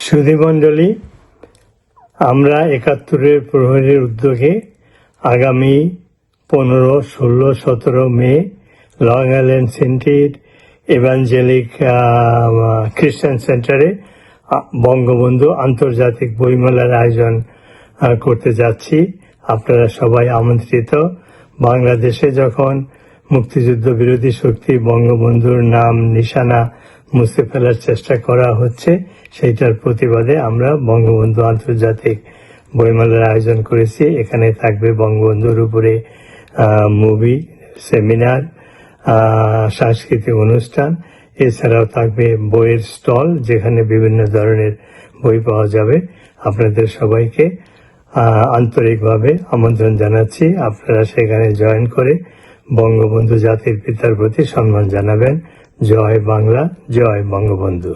সুধীমণ্ডলী, আমরা ৭১-এর প্রহরীর উদ্যোগে আগামী 15, 16, 17 মে লং আইল্যান্ড সেন্টের এভাঞ্জেলিক খ্রিস্টান সেন্টারে বঙ্গবন্ধু আন্তর্জাতিক বইমেলার আয়োজন করতে যাচ্ছি। আপনারা সবাই আমন্ত্রিত। বাংলাদেশে যখন মুক্তিযুদ্ধ বিরোধী শক্তি বঙ্গবন্ধুর নাম নিশানা মুছে ফেলার চেষ্টা করা হচ্ছে, সেইটার প্রতিবাদে আমরা বঙ্গবন্ধু আন্তর্জাতিক বইমেলার আয়োজন করেছি। এখানে থাকবে বঙ্গবন্ধুর উপরে মুভি, সেমিনার, সাংস্কৃতিক অনুষ্ঠান, এছাড়াও থাকবে বইয়ের স্টল, যেখানে বিভিন্ন ধরনের বই পাওয়া যাবে। আপনাদের সবাইকে আন্তরিকভাবে আমন্ত্রণ জানাচ্ছি। আপনারা সেখানে জয়েন করে বঙ্গবন্ধু জাতির পিতার প্রতি সম্মান জানাবেন। জয় বাংলা, জয় বঙ্গবন্ধু।